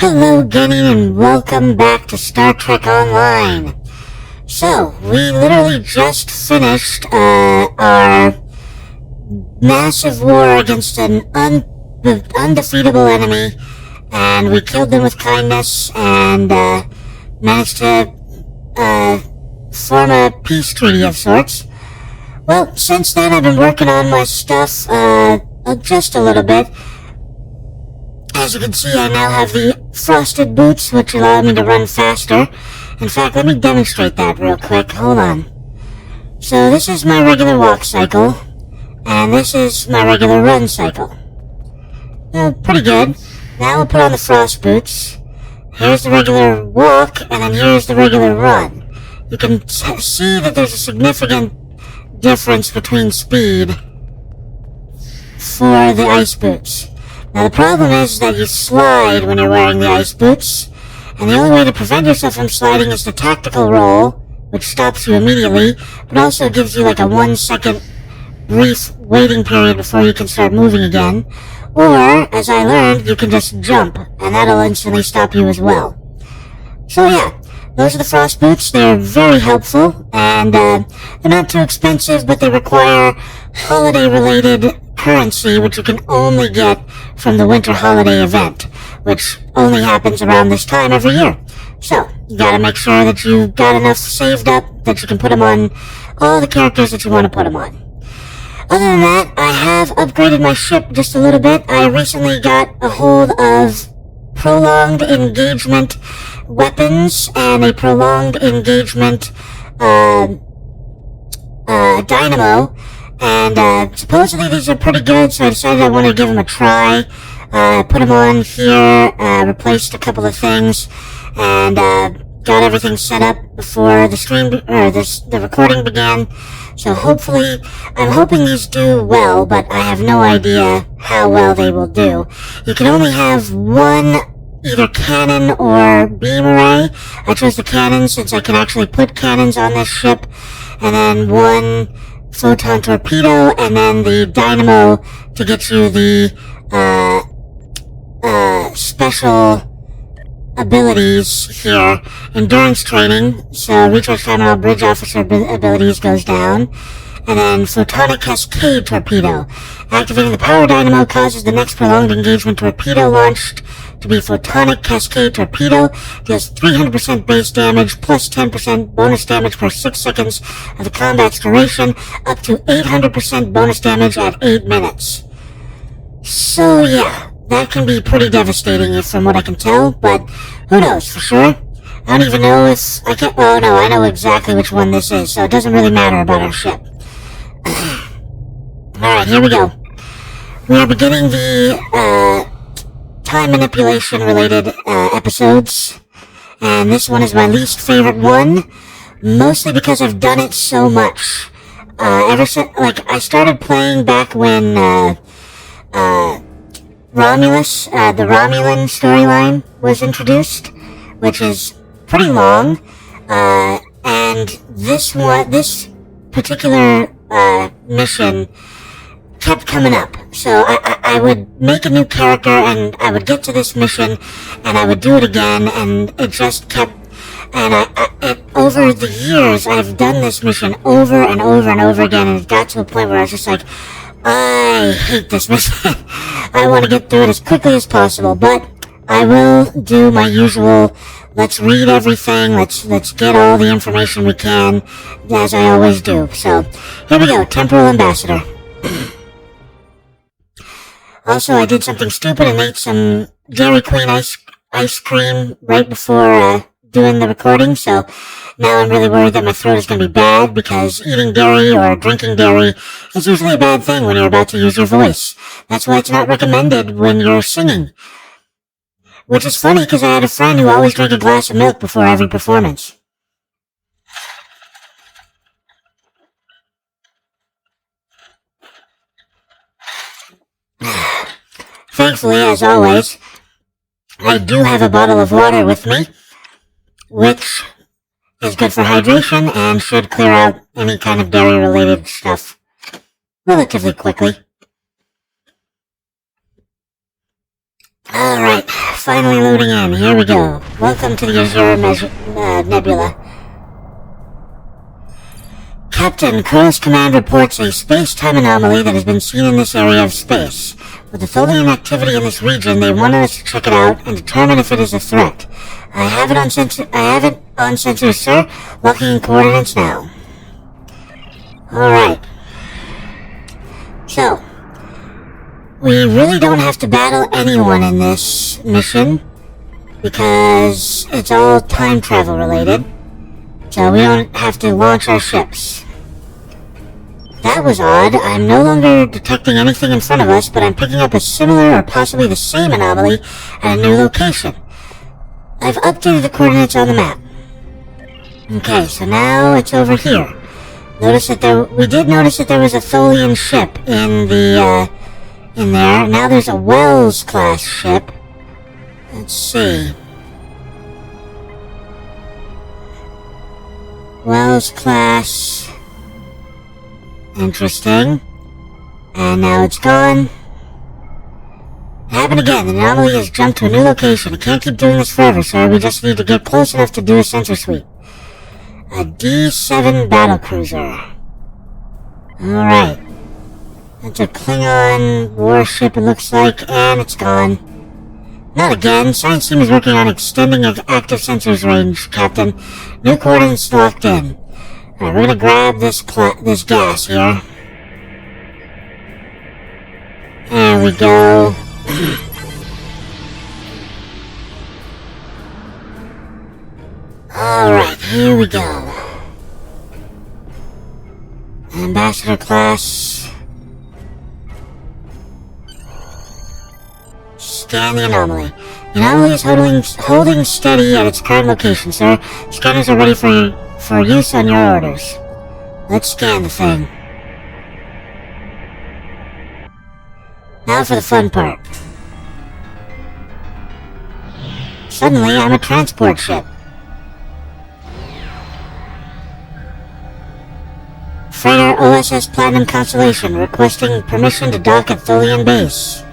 Hello again and welcome back to Star Trek Online. So, we literally just finished our massive war against an undefeatable enemy, and we killed them with kindness and managed to form a peace treaty of sorts. Well, since then I've been working on my stuff just a little bit. As you can see, I now have the frosted boots, which allow me to run faster. In fact, let me demonstrate that real quick. Hold on. So this is my regular walk cycle, and this is my regular run cycle. Pretty good. Now we'll put on the frost boots. Here's the regular walk, and then here's the regular run. You can see that there's a significant difference between speed for the ice boots. Now the problem is that you slide when you're wearing the ice boots, and the only way to prevent yourself from sliding is the tactical roll, which stops you immediately, but also gives you like a 1 second brief waiting period before you can start moving again. Or, as I learned, you can just jump, and that'll instantly stop you as well. So yeah, those are the frost boots. They're very helpful, and they're not too expensive, but they require holiday-related currency, which you can only get from the winter holiday event, which only happens around this time every year. So, you gotta make sure that you've got enough saved up that you can put them on all the characters that you want to put them on. Other than that, I have upgraded my ship just a little bit. I recently got a hold of prolonged engagement weapons and a prolonged engagement dynamo. And supposedly these are pretty good, so I decided I wanted to give them a try. Put them on here, replaced a couple of things, and got everything set up before the stream or the recording began. So I'm hoping these do well, but I have no idea how well they will do. You can only have one either cannon or beam array. I chose the cannon since I can actually put cannons on this ship, and then one photon torpedo, and then the dynamo to get you the special abilities here. Endurance training, so recharge time on all bridge officer abilities goes down. And then photonic cascade torpedo. Activating the power dynamo causes the next prolonged engagement torpedo launched to be photonic cascade torpedo. Deals 300% base damage plus 10% bonus damage per 6 seconds of the combat's duration, up to 800% bonus damage at 8 minutes. So yeah, that can be pretty devastating from what I can tell, but who knows for sure? I don't even know if I can. Oh no, I know exactly which one this is, so it doesn't really matter about our ship. Alright, here we go. We are beginning the time manipulation related episodes, and this one is my least favorite one, mostly because I've done it so much. Ever since, I started playing back when Romulus, the Romulan storyline was introduced, which is pretty long, and this particular mission kept coming up. So I would make a new character, and I would get to this mission, and I would do it again, and it just kept, and over the years, I've done this mission over and over and over again, and it got to a point where I was just like, I hate this mission. I want to get through it as quickly as possible, but I will do my usual, let's read everything, let's get all the information we can, as I always do. So, here we go, Temporal Ambassador. Also, I did something stupid and ate some Dairy Queen ice cream right before doing the recording, so now I'm really worried that my throat is going to be bad, because eating dairy or drinking dairy is usually a bad thing when you're about to use your voice. That's why it's not recommended when you're singing. Which is funny, because I had a friend who always drank a glass of milk before every performance. Thankfully, as always, I do have a bottle of water with me, which is good for hydration and should clear out any kind of dairy-related stuff relatively quickly. Alright, finally loading in. Here we go. Welcome to the Azure Nebula. Captain, Kronos Command reports a space-time anomaly that has been seen in this area of space. With the Tholian activity in this region, they wanted us to check it out and determine if it is a threat. I have it on sensor, sir. Locking in coordinates now. Alright. So, we really don't have to battle anyone in this mission, because it's all time travel related, so we don't have to launch our ships. That was odd. I'm no longer detecting anything in front of us, but I'm picking up a similar or possibly the same anomaly at a new location. I've updated the coordinates on the map. Okay, so now it's over here. We did notice that there was a Tholian ship in there. Now there's a Wells-class ship. Let's see. Wells-class. Interesting. And now it's gone. It happened again. The anomaly has jumped to a new location. It can't keep doing this forever, sir. We just need to get close enough to do a sensor sweep. A D7 battlecruiser. Alright. That's a Klingon warship, it looks like, and it's gone. Not again. Science team is working on extending active sensors range, Captain. New coordinates locked in. Alright, we're gonna grab this gas here. There we go. Alright, here we go. Ambassador class. Scan the anomaly. The anomaly is holding steady at its current location, sir. Scanners are ready for use on your orders. Let's scan the thing. Now for the fun part. Suddenly, I'm a transport ship. Freighter OSS Platinum Constellation requesting permission to dock at Tholian base.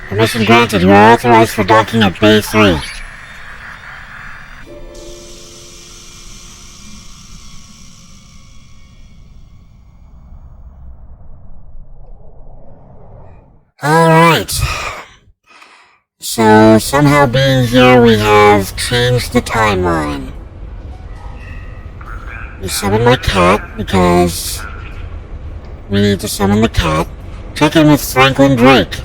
Permission granted. You are authorized for docking at Bay 3. Alright. So, somehow being here, we have changed the timeline. We summon my cat, because we need to summon the cat. Check in with Franklin Drake,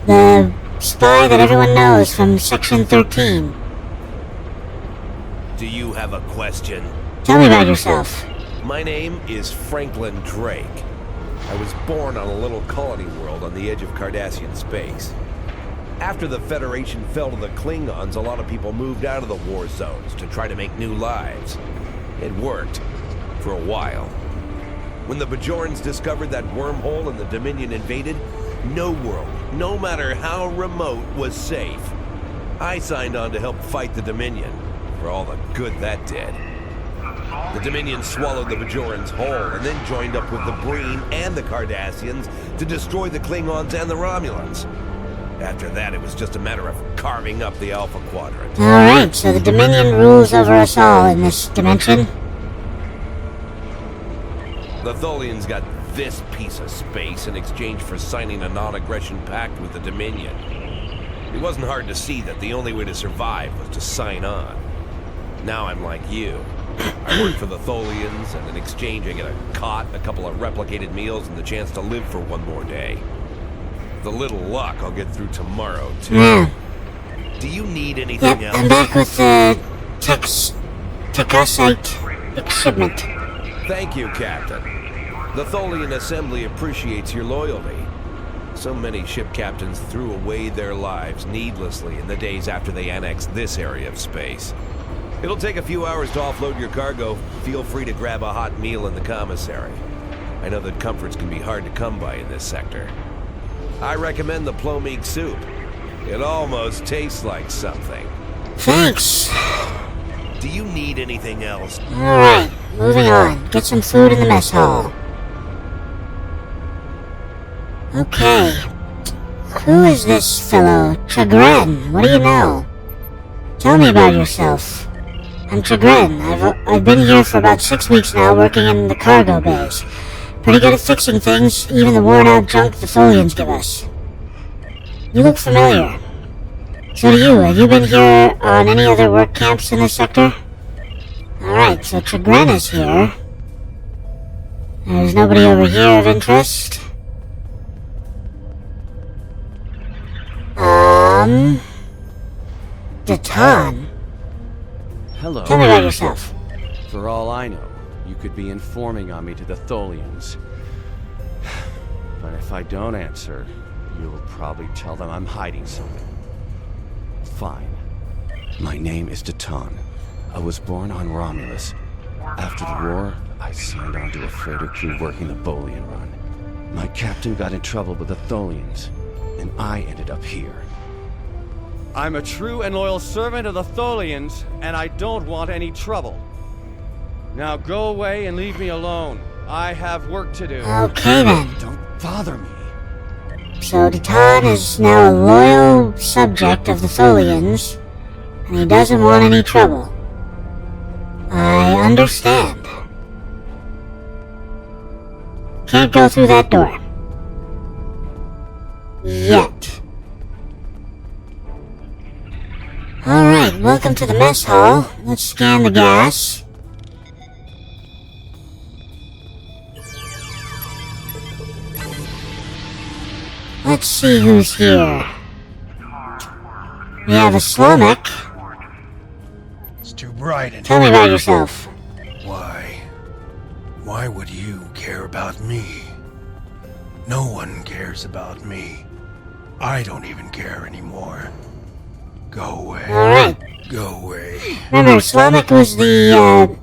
the spy that everyone knows from Section 13. Do you have a question? Tell me about yourself. My name is Franklin Drake. I was born on a little colony world on the edge of Cardassian space. After the Federation fell to the Klingons, a lot of people moved out of the war zones to try to make new lives. It worked. For a while. When the Bajorans discovered that wormhole and the Dominion invaded, no world, no matter how remote, was safe. I signed on to help fight the Dominion, for all the good that did. The Dominion swallowed the Bajorans whole, and then joined up with the Breen and the Cardassians to destroy the Klingons and the Romulans. After that, it was just a matter of carving up the Alpha Quadrant. Alright, so the Dominion rules over us all in this dimension. The Tholians got this piece of space in exchange for signing a non-aggression pact with the Dominion. It wasn't hard to see that the only way to survive was to sign on. Now I'm like you. I work for the Tholians, and in exchange I get a cot, a couple of replicated meals, and the chance to live for one more day. With a little luck, I'll get through tomorrow, too. Yeah. Do you need anything else? I'm back with the Techosite shipment. Thank you, Captain. The Tholian Assembly appreciates your loyalty. So many ship captains threw away their lives needlessly in the days after they annexed this area of space. It'll take a few hours to offload your cargo. Feel free to grab a hot meal in the commissary. I know that comforts can be hard to come by in this sector. I recommend the plomeek soup. It almost tastes like something. Thanks. Do you need anything else? Alright, moving on. Get some food in the mess hall. Okay. Who is this fellow? Chagrin, what do you know? Tell me about yourself. I'm Chagrin. I've been here for about 6 weeks now, working in the cargo bays. Pretty good at fixing things, even the worn-out junk the Tholians give us. You look familiar. So do you. Have you been here on any other work camps in this sector? Alright, so Chagrin is here. There's nobody over here of interest. Datan. Hello. Tell me about yourself. For all I know, you could be informing on me to the Tholians. But if I don't answer, you'll probably tell them I'm hiding something. Fine. My name is Datan. I was born on Romulus. After the war, I signed on to a freighter crew working the Bolian run. My captain got in trouble with the Tholians, and I ended up here. I'm a true and loyal servant of the Tholians, and I don't want any trouble. Now go away and leave me alone. I have work to do. Okay then. Don't bother me. So Datan is now a loyal subject of the Tholians, and he doesn't want any trouble. I understand. Can't go through that door. Yet. Alright, welcome to the mess hall. Let's scan the gas. Let's see who's here. We have a Slamek. It's too bright and Tell me about yourself. Why? Why would you care about me? No one cares about me. I don't even care anymore. Go away. Alright. Go away. Remember, Slamek was the,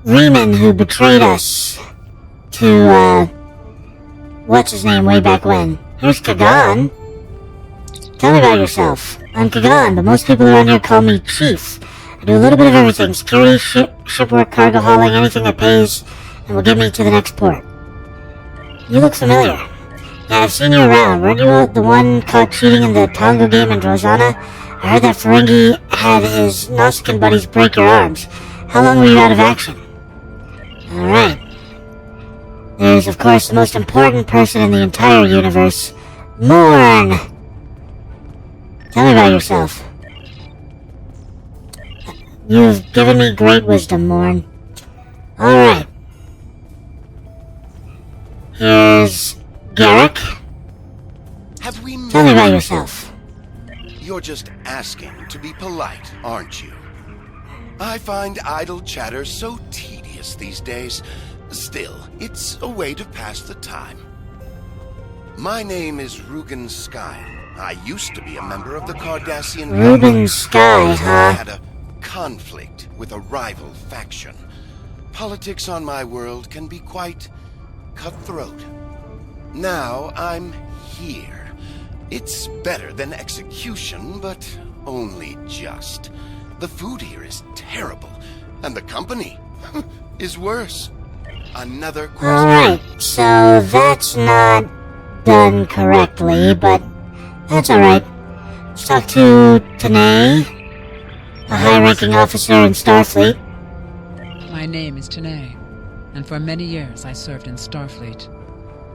Reman who betrayed us to, what's his name way back when? Here's Kagan. Tell me about yourself. I'm Kagan, but most people around here call me Chief. I do a little bit of everything. Security, ship work, cargo hauling, anything that pays and will get me to the next port. You look familiar. Yeah, I've seen you around. Weren't you the one caught cheating in the Tongo game in Drozana? I heard that Ferengi had his Nausicaan buddies break your arms. How long were you out of action? Alright. There's, of course, the most important person in the entire universe, Morn! Tell me about yourself. You've given me great wisdom, Morn. Alright. Here's Garrick. Have we met? Tell me about yourself. You're just asking to be polite, aren't you? I find idle chatter so tedious these days. Still, it's a way to pass the time. My name is Rugen Sky. I used to be a member of the Cardassian Ruben Sky, I huh? had a conflict with a rival faction. Politics on my world can be quite cutthroat. Now I'm here. It's better than execution, but only just. The food here is terrible, and the company is worse. Another question. Alright, so that's not done correctly, but that's alright. Let's talk to Tanae, a high-ranking officer in Starfleet. My name is Tanae, and for many years I served in Starfleet.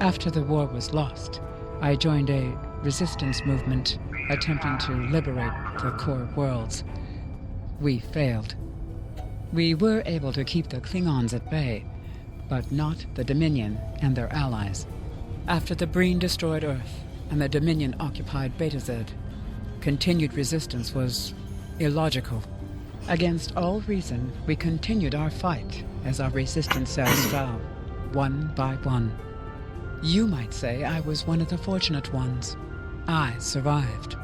After the war was lost, I joined a resistance movement attempting to liberate the core worlds. We failed. We were able to keep the Klingons at bay, but not the Dominion and their allies. After the Breen destroyed Earth and the Dominion occupied Betazed, continued resistance was illogical. Against all reason, we continued our fight as our resistance cells fell, one by one. You might say I was one of the fortunate ones. I survived.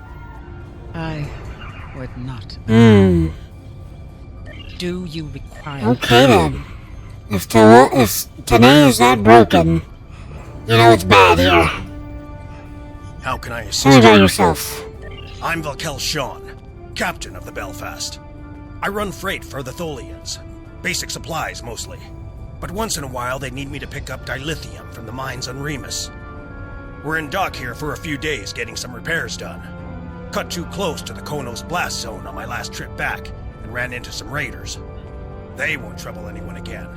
I would not. Do you require... Okay then. If Tanae is that broken, you know it's bad here. How can I Tell me assist about you? yourself. I'm Valkel Shawn, captain of the Belfast. I run freight for the Tholians. Basic supplies, mostly. But once in a while, they need me to pick up dilithium from the mines on Remus. We're in dock here for a few days getting some repairs done. Cut too close to the Konos blast zone on my last trip back and ran into some raiders. They won't trouble anyone again.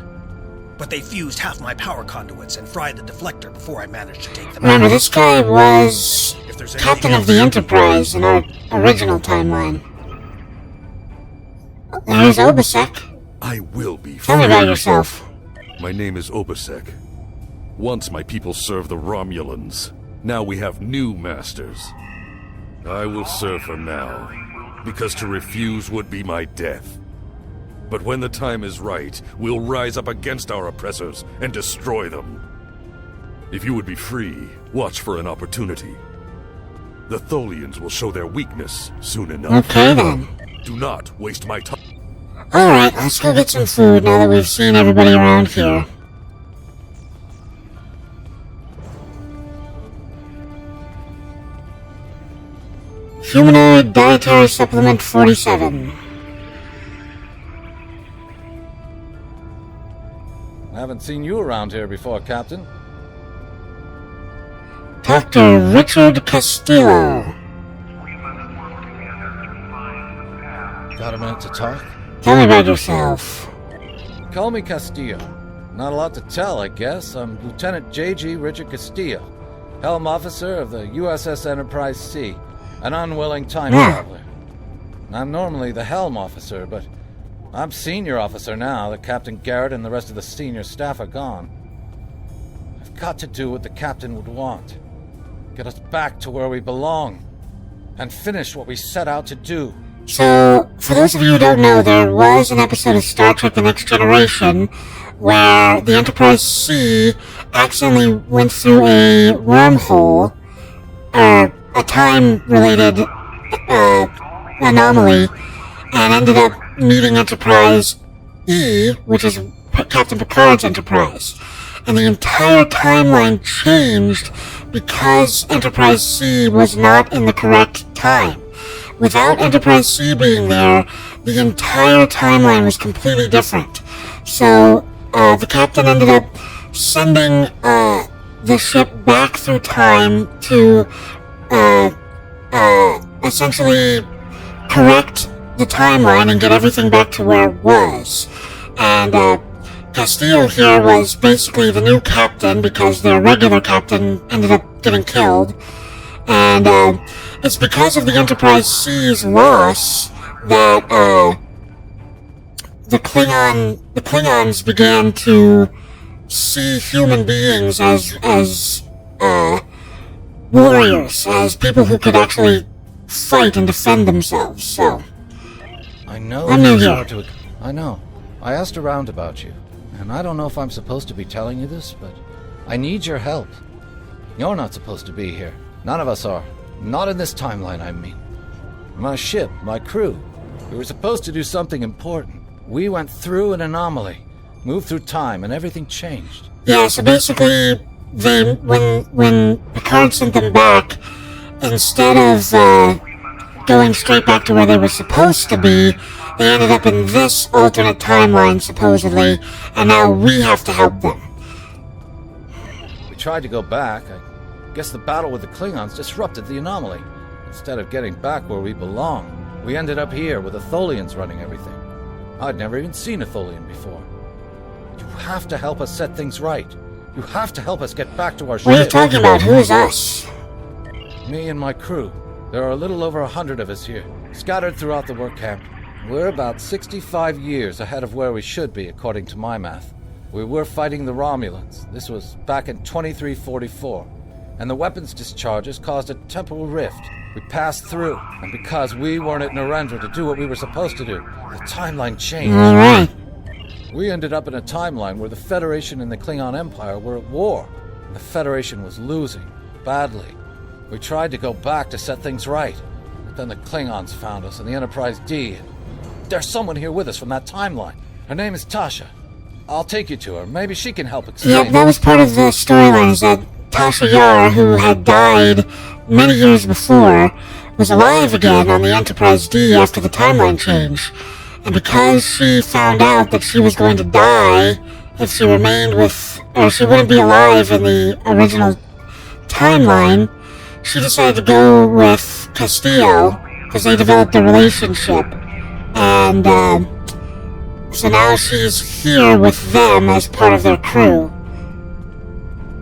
But they fused half my power conduits and fried the deflector before I managed to take them Remember, out. this guy was If there's captain anything of the else- Enterprise in our original timeline. There's Obasek. I will be Tell me about yourself. My name is Obasek. Once my people served the Romulans. Now we have new masters. I will serve for now, because to refuse would be my death. But when the time is right, we'll rise up against our oppressors and destroy them. If you would be free, watch for an opportunity. The Tholians will show their weakness soon enough. Okay then. Do not waste my time. Alright, let's go get some food now that we've seen everybody around here. Humanoid Dietary Supplement 47. I haven't seen you around here before, Captain. Dr. Richard Castillo. Got a minute to talk? Tell me about yourself. Call me Castillo. Not a lot to tell, I guess. I'm Lieutenant J.G. Richard Castillo, Helm Officer of the USS Enterprise C, an unwilling time traveler. I'm normally the Helm Officer, but I'm Senior Officer now that Captain Garrett and the rest of the senior staff are gone. I've got to do what the Captain would want. Get us back to where we belong, and finish what we set out to do. So, for those of you who don't know, there was an episode of Star Trek The Next Generation where the Enterprise C accidentally went through a wormhole, or a time-related anomaly, and ended up meeting Enterprise E, which is Captain Picard's Enterprise. And the entire timeline changed because Enterprise C was not in the correct time. Without Enterprise C being there, the entire timeline was completely different. So, the captain ended up sending the ship back through time to essentially correct the timeline and get everything back to where it was. And Castillo here was basically the new captain because their regular captain ended up getting killed. And it's because of the Enterprise C's loss that the Klingons began to see human beings as warriors, as people who could actually fight and defend themselves. So I know. I'm new it's here. hard to- I know. I asked around about you, and I don't know if I'm supposed to be telling you this, but I need your help. You're not supposed to be here. None of us are. Not in this timeline, I mean. My ship, my crew, we were supposed to do something important. We went through an anomaly, moved through time, and everything changed. yeah, so basically, when Picard sent them back, instead of going straight back to where they were supposed to be, they ended up in this alternate timeline, supposedly, and now we have to help them. We tried to go back. I guess the battle with the Klingons disrupted the anomaly. Instead of getting back where we belong, we ended up here with the Tholians running everything. I'd never even seen a Tholian before. You have to help us set things right. You have to help us get back to our What are you ship. talking about? Who is us? Me and my crew. There are a little over 100 of us here, scattered throughout the work camp. We're about 65 years ahead of where we should be, according to my math. We were fighting the Romulans. This was back in 2344. And the weapons discharges caused a temporal rift. We passed through, and because we weren't at Narendra to do what we were supposed to do, the timeline changed. Alright. We ended up in a timeline where the Federation and the Klingon Empire were at war. The Federation was losing, badly. We tried to go back to set things right, but then the Klingons found us and the Enterprise D. And there's someone here with us from that timeline. Her name is Tasha. I'll take you to her. Maybe she can help explain. Yep, that was part of the storyline, is that Tasha Yar, who had died many years before, was alive again on the Enterprise D after the timeline change. And because she found out that she was going to die if she remained with, or she wouldn't be alive in the original timeline, she decided to go with Castillo because they developed a relationship. And so now she's here with them as part of their crew.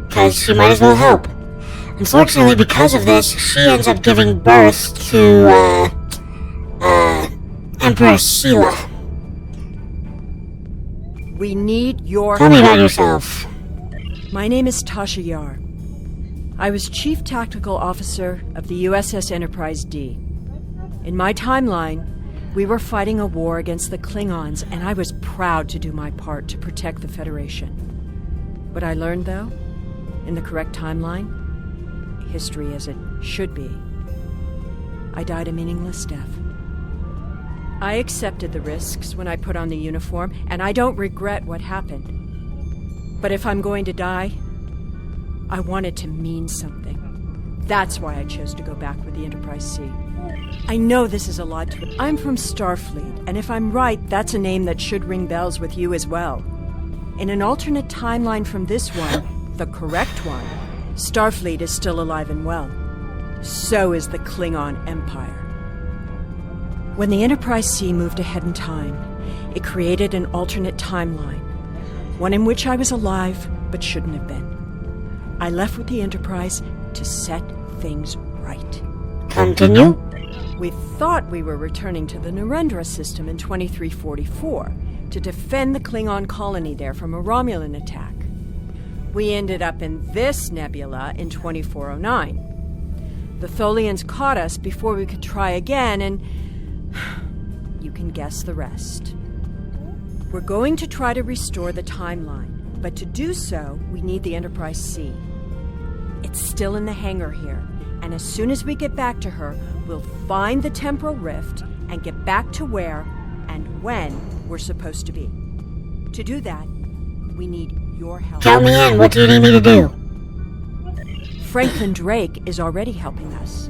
Because she might as well help. Unfortunately, because of this, she ends up giving birth to Empress Sheila. We need your Tell me about yourself. My name is Tasha Yar. I was Chief Tactical Officer of the USS Enterprise D. In my timeline, we were fighting a war against the Klingons, and I was proud to do my part to protect the Federation. What I learned, though, in the correct timeline, history as it should be, I died a meaningless death. I accepted the risks when I put on the uniform, and I don't regret what happened. But if I'm going to die, I want it to mean something. That's why I chose to go back with the Enterprise C. I know this is a lot to... I'm from Starfleet, and if I'm right, that's a name that should ring bells with you as well. In an alternate timeline from this one, the correct one, Starfleet is still alive and well. So is the Klingon Empire. When the Enterprise C moved ahead in time, it created an alternate timeline, one in which I was alive but shouldn't have been. I left with the Enterprise to set things right. Continue. We thought we were returning to the Narendra system in 2344 to defend the Klingon colony there from a Romulan attack. We ended up in this nebula in 2409. The Tholians caught us before we could try again, and you can guess the rest. We're going to try to restore the timeline, but to do so, we need the Enterprise C. It's still in the hangar here, and as soon as we get back to her, we'll find the temporal rift and get back to where and when we're supposed to be. To do that, we need your help. Count me in. What do you need me to do? Franklin Drake is already helping us.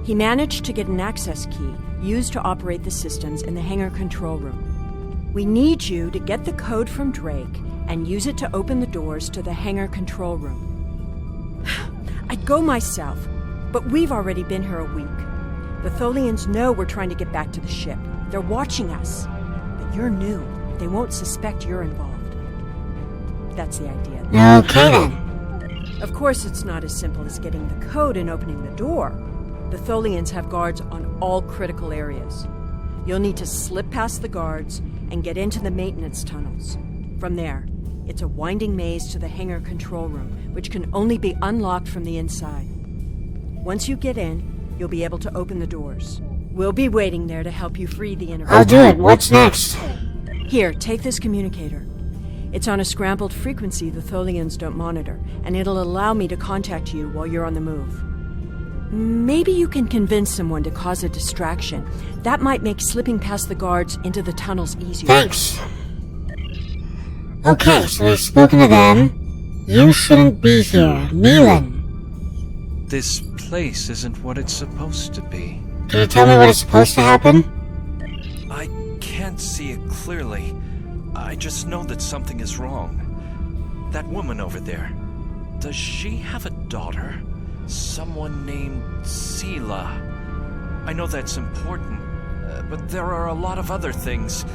He managed to get an access key used to operate the systems in the hangar control room. We need you to get the code from Drake and use it to open the doors to the hangar control room. I'd go myself, but we've already been here a week. The Tholians know we're trying to get back to the ship. They're watching us. But you're new. They won't suspect you're involved. That's the idea. Okay then. Of course, it's not as simple as getting the code and opening the door. The Tholians have guards on all critical areas. You'll need to slip past the guards and get into the maintenance tunnels. From there, it's a winding maze to the hangar control room, which can only be unlocked from the inside. Once you get in, you'll be able to open the doors. We'll be waiting there to help you free the Enterprise. I'll do it. What's next? Here, take this communicator. It's on a scrambled frequency the Tholians don't monitor, and it'll allow me to contact you while you're on the move. Maybe you can convince someone to cause a distraction. That might make slipping past the guards into the tunnels easier. Thanks. Okay, so we've spoken to them. You shouldn't be here. Neelan. This place isn't what it's supposed to be. Can you tell me what is supposed to happen? I can't see it clearly. I just know that something is wrong. That woman over there, does she have a daughter? Someone named Sela. I know that's important, but there are a lot of other things.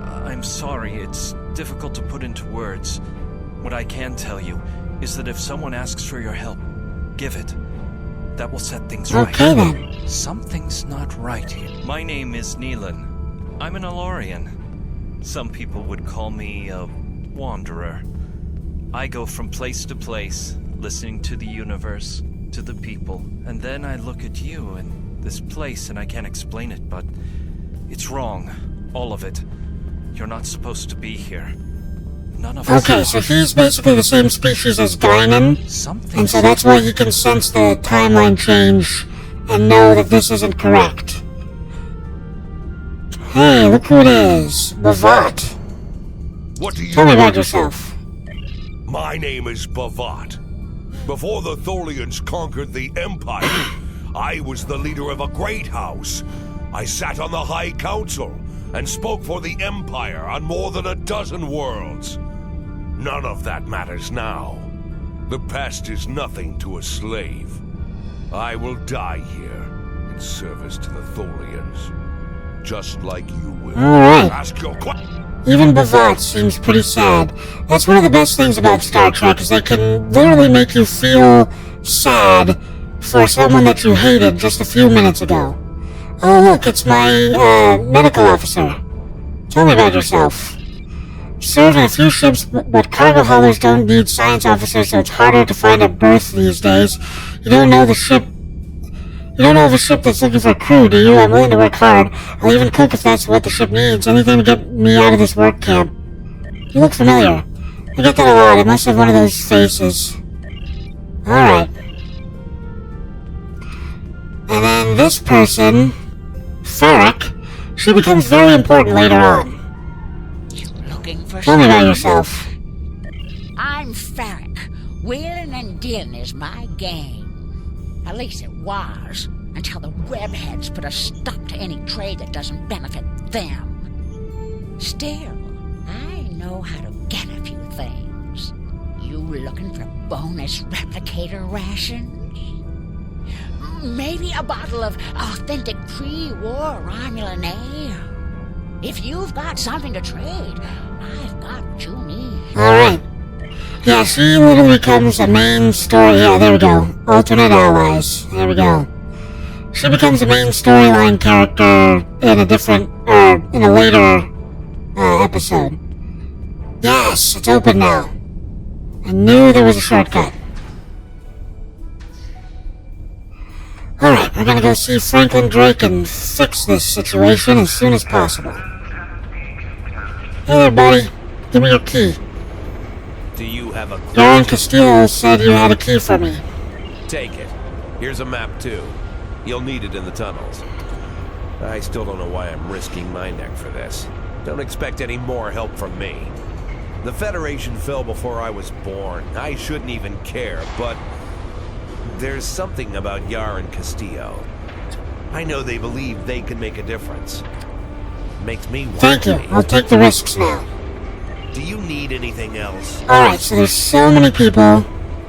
I'm sorry, it's difficult to put into words. What I can tell you is that if someone asks for your help, give it. That will set things right. Okay then. Something's not right here. My name is Neelan. I'm an Alorian. Some people would call me a wanderer. I go from place to place, listening to the universe, to the people, and then I look at you and this place and I can't explain it, but it's wrong. All of it. You're not supposed to be here. None of us. Okay, so he's basically the same species as Guinan, and so that's why he can sense the timeline change and know that this isn't correct. Hey, look who it is. Bavat. What do you Tell me about yourself. My name is Bavat. Before the Tholians conquered the Empire, I was the leader of a great house. I sat on the High Council and spoke for the Empire on more than a dozen worlds. None of that matters now. The past is nothing to a slave. I will die here in service to the Tholians, just like you will. Alright. Ask your question. Even Bavat seems pretty sad. That's one of the best things about Star Trek, is they can literally make you feel sad for someone that you hated just a few minutes ago. Oh look, it's my medical officer. Tell me about yourself. Served on a few ships, but cargo haulers don't need science officers, so it's harder to find a berth these days. You don't know of a ship that's looking for a crew, do you? I'm willing to work hard. I'll even cook if that's what the ship needs. Anything to get me out of this work camp. You look familiar. I get that a lot. I must have one of those faces. Alright. And then this person, Ferric, she becomes very important later on. Looking for Tell me about yourself. I'm Ferric. Wheeling and dealing is my game. At least it was, until the webheads put a stop to any trade that doesn't benefit them. Still, I know how to get a few things. You looking for bonus replicator rations? Maybe a bottle of authentic pre-war Romulan ale? If you've got something to trade, I've got what you need. Alright. Yeah, she literally becomes a main story. Yeah, there we go. Alternate allies. There we go. She becomes a main storyline character in a different, in a later episode. Yes, it's open now. I knew there was a shortcut. Alright, we're gonna go see Franklin Drake and fix this situation as soon as possible. Hey there, buddy. Give me your key. Do you have a clue? Yaron Castillo said you had a key for me. Take it. Here's a map, too. You'll need it in the tunnels. I still don't know why I'm risking my neck for this. Don't expect any more help from me. The Federation fell before I was born. I shouldn't even care, but there's something about Yaron Castillo. I know they believe they can make a difference. Makes me want Thank you. I'll take the risks now. Do you need anything else? Alright, so there's so many people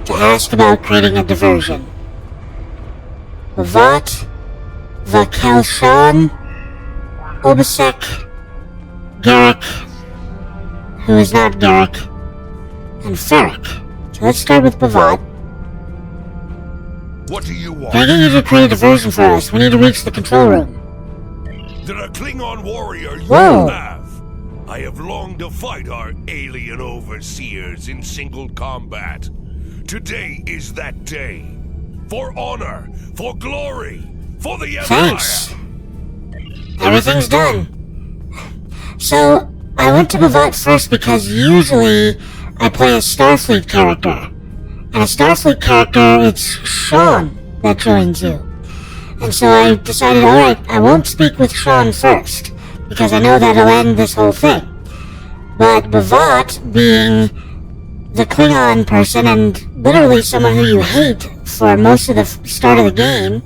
to ask about creating a diversion. Bavat, Vakelshan, Obasek, Garrick, who is not Garrick, and Ferric. So let's start with Bavat. What do you want? Can I get you to create a diversion for us? We need to reach the control room. Than a Klingon warrior you Whoa. have. I have longed to fight our alien overseers in single combat. Today is that day. For honor, for glory, for the Empire. Thanks. Everything's done. So, I went to Bavat first because usually I play a Starfleet character. And a Starfleet character, it's Sean that joins you. And so I decided, alright, I won't speak with Sean first, because I know that'll end this whole thing. But Bavat, being the Klingon person and literally someone who you hate for most of the start of the game,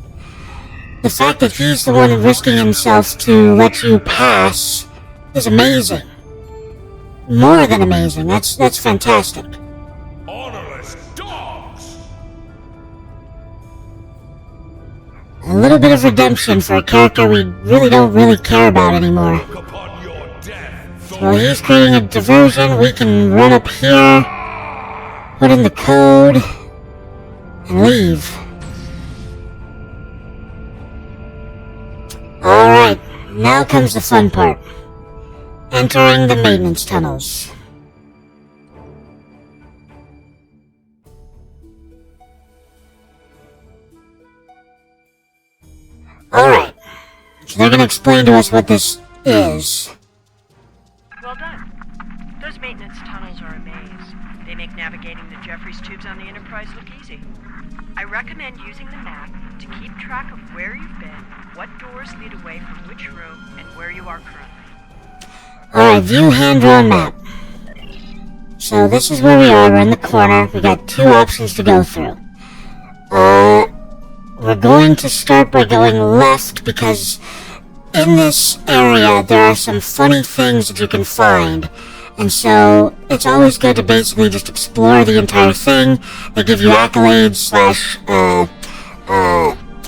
the fact that he's the one risking himself to let you pass is amazing. More than amazing. That's fantastic. Honorless dogs. A little bit of redemption for a character we don't really care about anymore. Upon your death, While he's creating a diversion, we can run up here, put in the code, and leave. Alright, now comes the fun part. Entering the maintenance tunnels. Alright, so they're gonna explain to us what this is. Well done. Those maintenance tunnels are a maze. They make navigating the Jeffries tubes on the Enterprise look easy. I recommend using the map to keep track of where you've been, what doors lead away from which room, and where you are currently. Alright, view hand-drawn map. So this is where we are, we're in the corner, we got two options to go through. We're going to start by going left because in this area there are some funny things that you can find. And so it's always good to basically just explore the entire thing. They give you accolades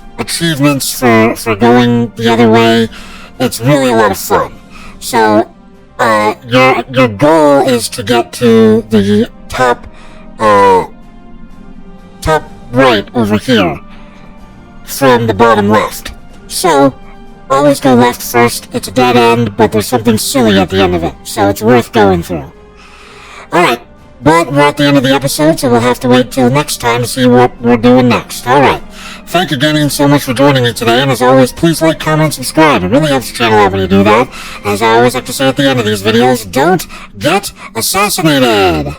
/ achievements for going the other way. It's really a lot of fun. So your goal is to get to the top right over here from the bottom left. So always go left first. It's a dead end, but there's something silly at the end of it, so it's worth going through. Alright, but we're at the end of the episode, so we'll have to wait till next time to see what we're doing next. Alright, thank you again so much for joining me today, and as always, please like, comment, subscribe. It really helps the channel out when you do that. As I always like to say at the end of these videos, don't get assassinated!